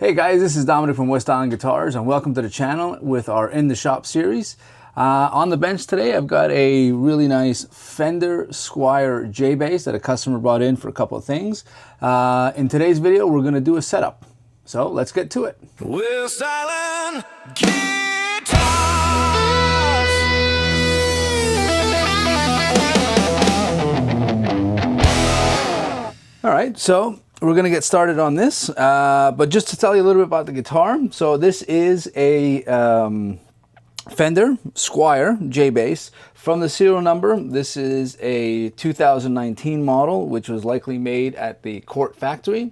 Hey guys, this is Domenic from West Island Guitars and welcome to the channel with our In the Shop series. On the bench today I've got a really nice Fender Squier J bass that a customer brought in for a couple of things. In today's video we're going to do a setup. So let's get to it. West Island Guitars. Alright, so we're going to get started on this, but just to tell you a little bit about the guitar. So this is a Fender Squier J bass. From the serial number, this is a 2019 model, which was likely made at the Court factory.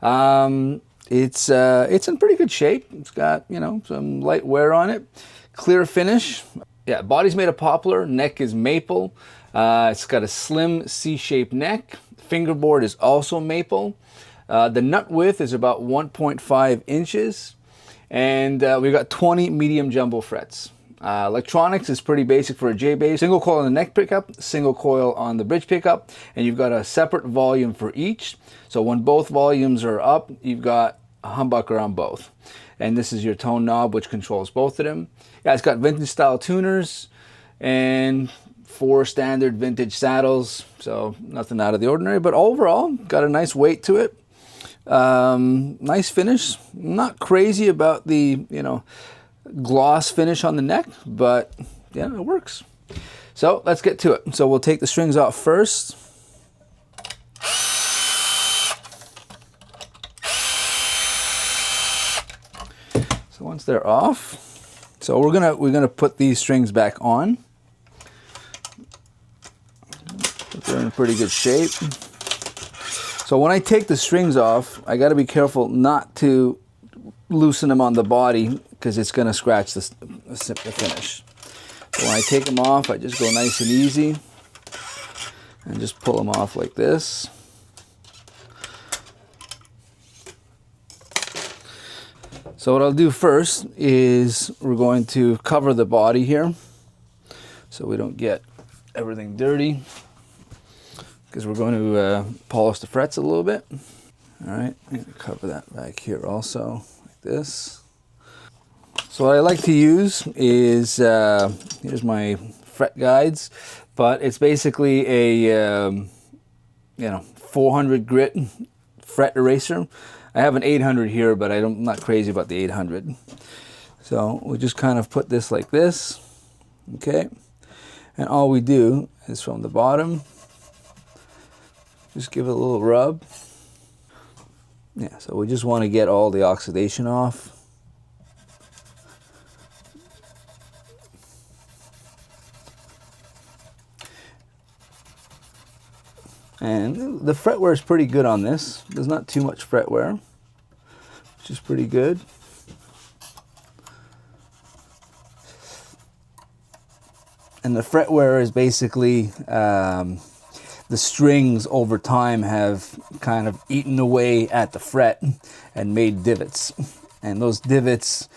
It's in pretty good shape. It's got, you know, some light wear on it. Clear finish. Yeah, body's made of poplar, neck is maple. It's got a slim C-shaped neck. Fingerboard is also maple. The nut width is about 1.5 inches. And we've got 20 medium jumbo frets. Electronics is pretty basic for a J bass. Single coil on the neck pickup, single coil on the bridge pickup, and you've got a separate volume for each. So when both volumes are up, you've got a humbucker on both. And this is your tone knob, which controls both of them. Yeah, it's got vintage style tuners and 4 standard vintage saddles, so nothing out of the ordinary, but overall got a nice weight to it. Nice finish. Not crazy about the, you know, gloss finish on the neck, but yeah, it works. So let's get to it. So we'll take the strings off first. So once they're off, so we're gonna put these strings back on. They're in pretty good shape. So when I take the strings off, I got to be careful not to loosen them on the body because it's going to scratch the finish. So when I take them off, I just go nice and easy and just pull them off like this. So what I'll do first is we're going to cover the body here so we don't get everything dirty, because we're going to polish the frets a little bit. All right, I'm going to cover that back here also, like this. So what I like to use is, here's my fret guides, but it's basically a, you know, 400 grit fret eraser. I have an 800 here, but I'm not crazy about the 800. So we just kind of put this like this, okay? And all we do is from the bottom, just give it a little rub. Yeah, so we just want to get all the oxidation off. And the fret wear is pretty good on this. There's not too much fret wear, which is pretty good. And the fret wear is basically the strings over time have kind of eaten away at the fret and made divots. And those divots,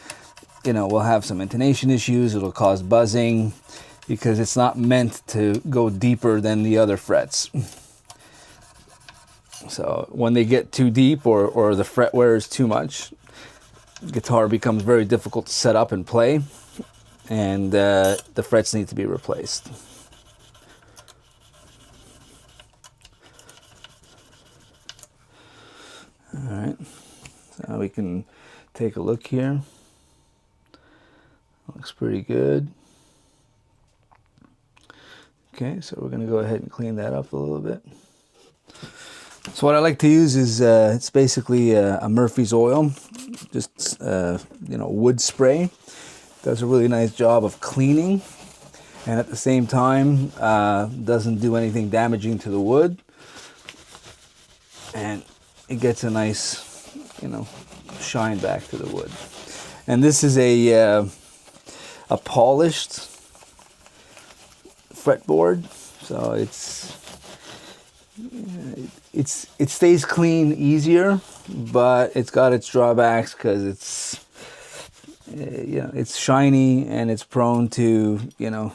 you know, will have some intonation issues. It'll cause buzzing because it's not meant to go deeper than the other frets. So when they get too deep or the fret wear is too much, the guitar becomes very difficult to set up and play, and the frets need to be replaced. All right, so we can take a look here. Looks pretty good. Okay, so we're going to go ahead and clean that up a little bit. So what I like to use is it's basically a Murphy's oil, just you know, wood spray. Does a really nice job of cleaning, and at the same time doesn't do anything damaging to the wood, and it gets a nice, you know, shine back to the wood. And this is a polished fretboard, so it stays clean easier, but it's got its drawbacks because it's, you know, it's shiny and it's prone to, you know,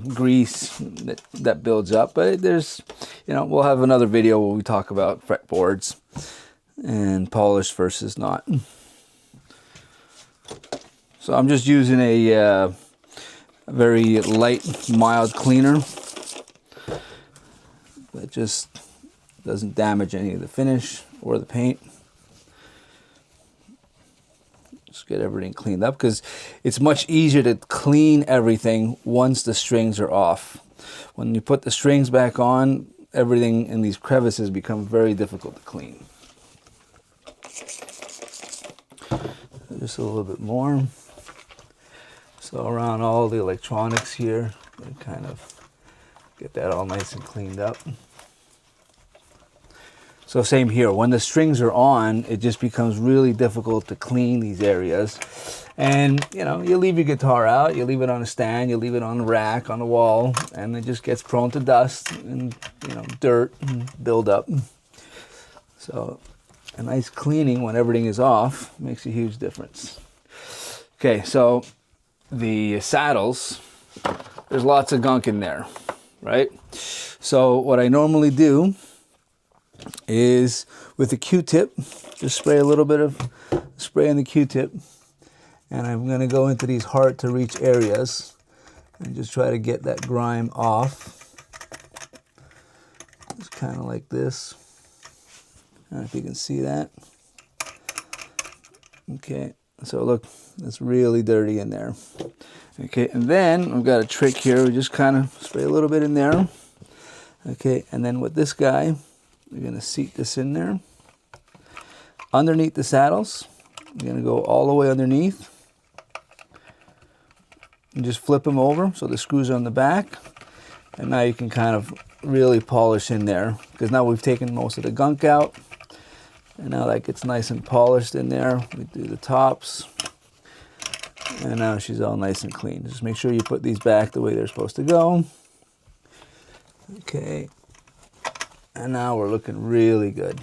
grease that builds up. But there's, you know, we'll have another video where we talk about fretboards and polished versus not. So I'm just using a very light, mild cleaner that just doesn't damage any of the finish or the paint. Just get everything cleaned up because it's much easier to clean everything once the strings are off. When you put the strings back on, everything in these crevices become very difficult to clean. Just a little bit more. So around all the electronics here, kind of get that all nice and cleaned up. So same here, when the strings are on, it just becomes really difficult to clean these areas. And you know, you leave your guitar out, you leave it on a stand, you leave it on the rack, on the wall, and it just gets prone to dust and, you know, dirt and build up. So a nice cleaning when everything is off makes a huge difference. Okay, so the saddles, there's lots of gunk in there, right? So what I normally do is with a Q-tip, just spray a little bit of spray on the Q-tip, and I'm going to go into these hard to reach areas and just try to get that grime off. Just kind of like this. I don't know if you can see that. Okay, so look, it's really dirty in there. Okay, and then I've got a trick here. We just kind of spray a little bit in there. Okay, and then with this guy, we're going to seat this in there. Underneath the saddles, I'm going to go all the way underneath. And just flip them over so the screws are on the back. And now you can kind of really polish in there, because now we've taken most of the gunk out. And now that gets nice and polished in there. We do the tops. And now she's all nice and clean. Just make sure you put these back the way they're supposed to go. Okay. And now we're looking really good.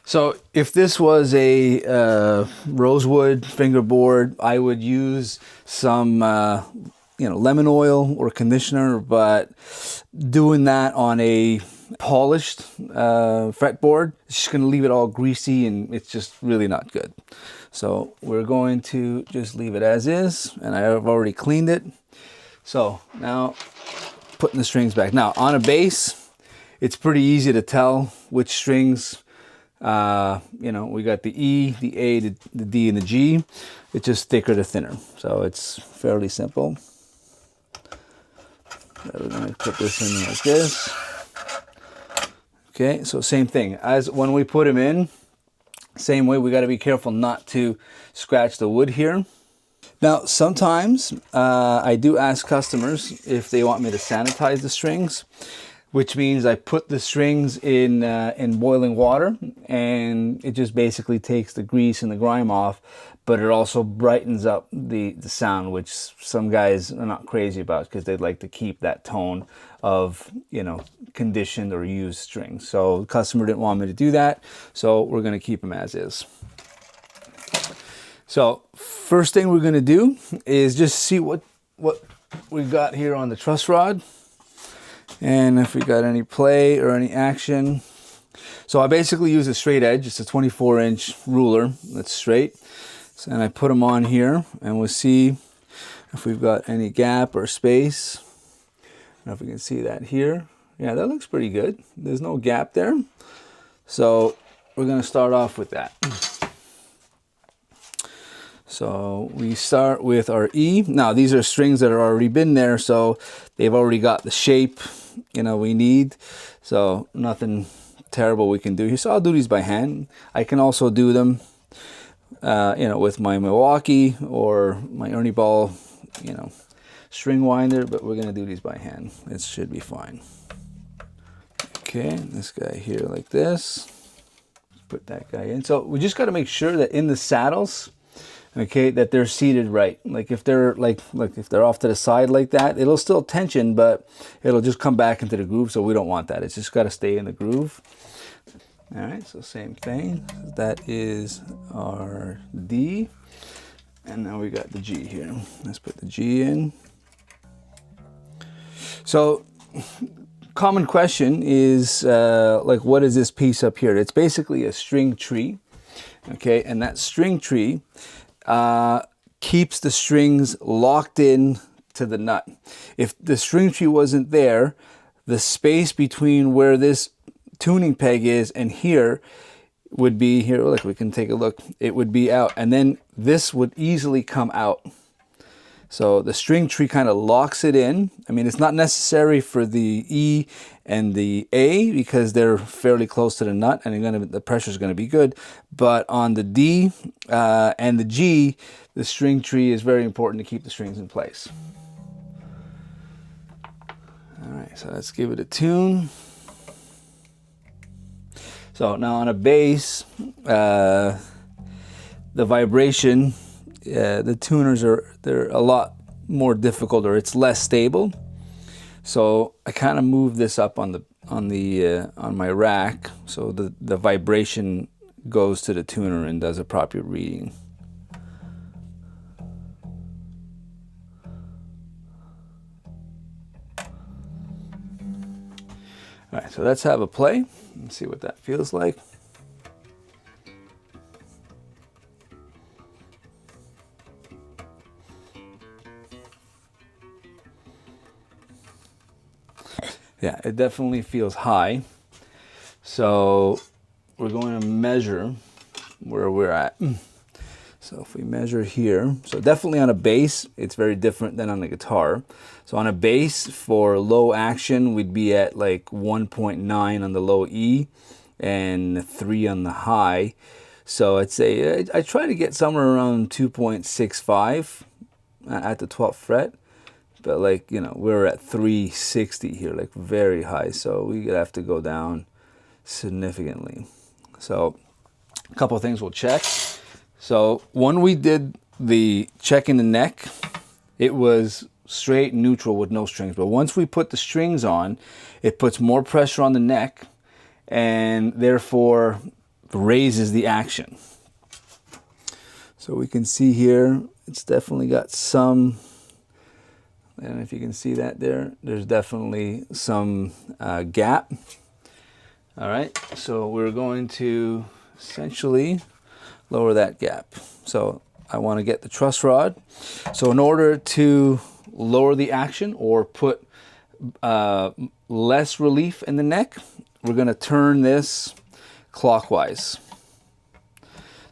So if this was a rosewood fingerboard, I would use some lemon oil or conditioner, but doing that on a polished fretboard, it's just going to leave it all greasy and it's just really not good. So we're going to just leave it as is, and I have already cleaned it. So now putting the strings back. Now on a bass, it's pretty easy to tell which strings, we got the E, the A, the D, and the G. It's just thicker to thinner. So it's fairly simple. We're going to put this in like this. Okay, so same thing. As when we put them in, same way, we got to be careful not to scratch the wood here. Now, sometimes I do ask customers if they want me to sanitize the strings, which means I put the strings in boiling water, and it just basically takes the grease and the grime off, but it also brightens up the sound, which some guys are not crazy about because they'd like to keep that tone of, conditioned or used strings. So the customer didn't want me to do that, so we're going to keep them as is. So first thing we're going to do is just see what we've got here on the truss rod. And if we got any play or any action. So I basically use a straight edge. It's a 24-inch ruler that's straight. So, and I put them on here, and we'll see if we've got any gap or space. I don't know if we can see that here. Yeah, that looks pretty good. There's no gap there. So we're going to start off with that. So we start with our E. Now these are strings that have already been there, so they've already got the shape we need. So nothing terrible we can do here. So I'll do these by hand. I can also do them with my Milwaukee or my Ernie Ball string winder, but we're gonna do these by hand. It should be fine. Okay, this guy here like this. Put that guy in. So we just got to make sure that in the saddles, okay, that they're seated right. Like if they're if they're off to the side like that, it'll still tension, but it'll just come back into the groove. So we don't want that. It's just got to stay in the groove. All right, so same thing. That is our D, and now we got the G here. Let's put the G in. So common question is what is this piece up here? It's basically a string tree, okay, and that string tree keeps the strings locked in to the nut. If the string tree wasn't there, the space between where this tuning peg is and here would be here. Look, we can take a look. It would be out, and then this would easily come out. So the string tree kind of locks it in. I mean, it's not necessary for the E and the A because they're fairly close to the nut and the pressure is going to be good. But on the D and the G, the string tree is very important to keep the strings in place. All right, so let's give it a tune. So now on a bass, the vibration, the tuners they're a lot more difficult, or it's less stable. So I kind of move this up on my rack, so the vibration goes to the tuner and does a proper reading. All right, so let's have a play and see what that feels like. Yeah, it definitely feels high. So we're going to measure where we're at. So if we measure here, so definitely on a bass, it's very different than on a guitar. So on a bass for low action, we'd be at like 1.9 on the low E and 3 on the high. So I'd say I try to get somewhere around 2.65 at the 12th fret. But like, you know, we're at 360 here, like very high. So we have to go down significantly. So a couple of things we'll check. So when we did the check in the neck, it was straight neutral with no strings. But once we put the strings on, it puts more pressure on the neck and therefore raises the action. So we can see here, it's definitely got some, I don't know if you can see that there. There's definitely some gap. All right, so we're going to essentially lower that gap. So I want to get the truss rod. So in order to lower the action or put less relief in the neck, we're going to turn this clockwise.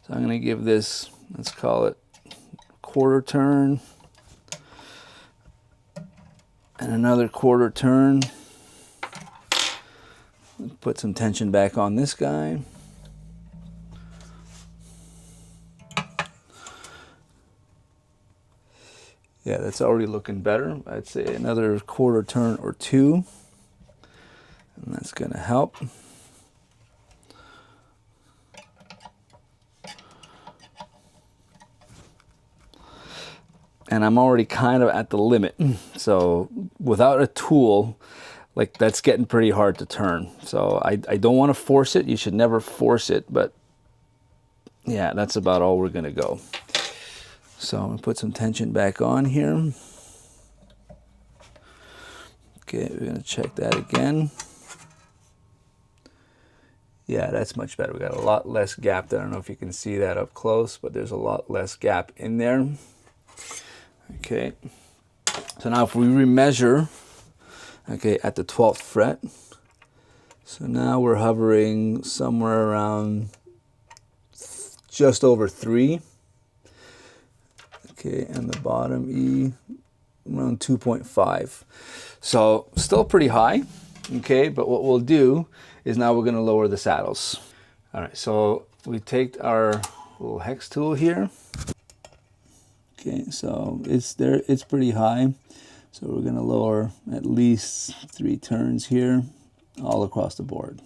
So I'm going to give this, let's call it quarter turn. And another quarter turn. Put some tension back on this guy. Yeah, that's already looking better. I'd say another quarter turn or two. And that's going to help. And I'm already kind of at the limit. So without a tool, like that's getting pretty hard to turn. So I don't want to force it. You should never force it, but yeah, that's about all we're gonna go. So I'm gonna put some tension back on here. Okay, we're gonna check that again. Yeah, that's much better. We got a lot less gap there. I don't know if you can see that up close, but there's a lot less gap in there. Okay, so now if we remeasure, okay, at the 12th fret, so now we're hovering somewhere around just over 3. Okay, and the bottom E around 2.5. So still pretty high, okay, but what we'll do is now we're gonna lower the saddles. All right, so we take our little hex tool here. Okay, so it's there, it's pretty high. So we're gonna lower at least 3 turns here, all across the board.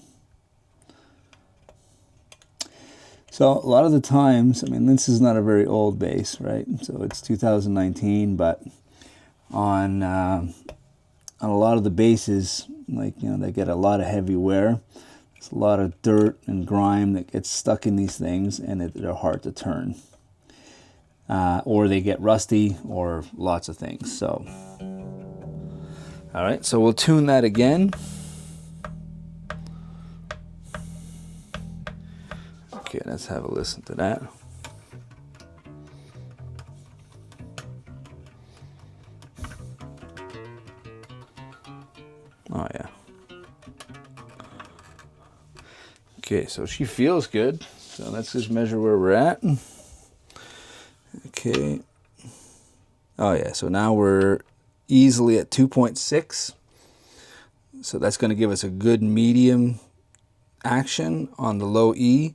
So a lot of the times, I mean, this is not a very old bass, right? So it's 2019, but on a lot of the basses, like, you know, they get a lot of heavy wear. There's a lot of dirt and grime that gets stuck in these things, and they're hard to turn. Or they get rusty, or lots of things. So, all right, so we'll tune that again. Okay, let's have a listen to that. Okay, so she feels good. So let's just measure where we're at. Okay. Oh yeah, so now we're easily at 2.6. So that's going to give us a good medium action on the low E.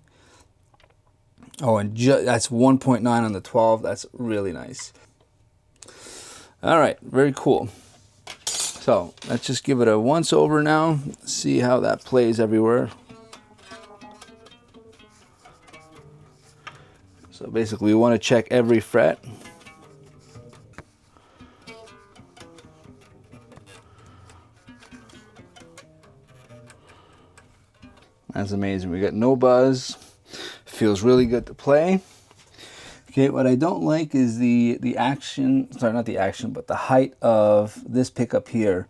Oh, and that's 1.9 on the 12. That's really nice. All right, very cool. So let's just give it a once over now. See how that plays everywhere. So basically, we want to check every fret. That's amazing. We got no buzz. Feels really good to play. Okay, what I don't like is the action, sorry, not the action, but the height of this pickup here.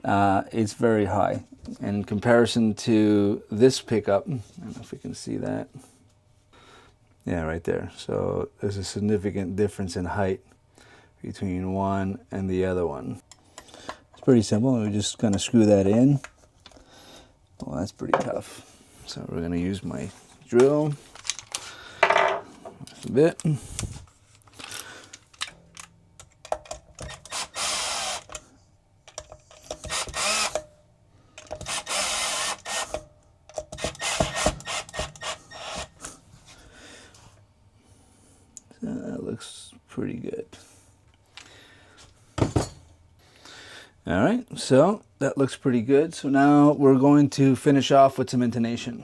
It's very high. In comparison to this pickup, I don't know if we can see that. Yeah, right there. So there's a significant difference in height between one and the other one. It's pretty simple. We just kind of screw that in. Well, that's pretty tough. So we're going to use my drill. Just a bit. That looks pretty good. All right, so that looks pretty good. So now we're going to finish off with some intonation.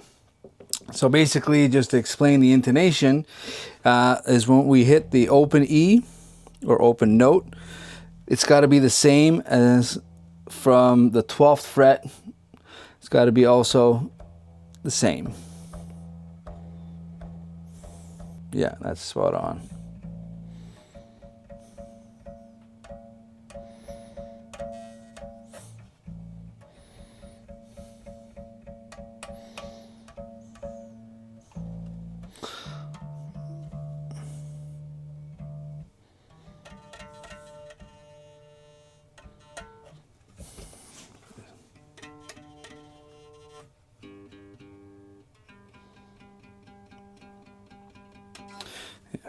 So basically, just to explain the intonation, is when we hit the open E or open note, it's got to be the same as from the 12th fret. It's got to be also the same. Yeah, that's spot on.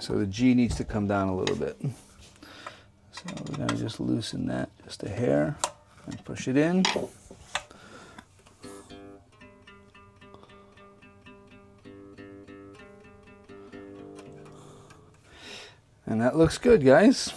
So the G needs to come down a little bit. So we're going to just loosen that just a hair and push it in. And that looks good, guys.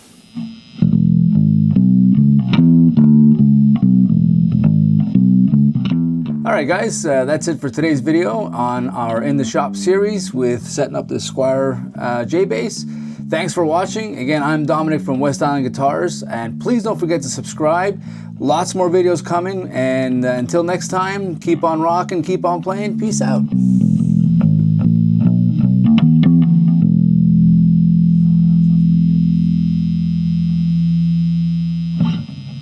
All right, guys, that's it for today's video on our In the Shop series with setting up the Squier J-Bass. Thanks for watching. Again, I'm Dominic from West Island Guitars, and please don't forget to subscribe. Lots more videos coming, and until next time, keep on rocking, keep on playing. Peace out.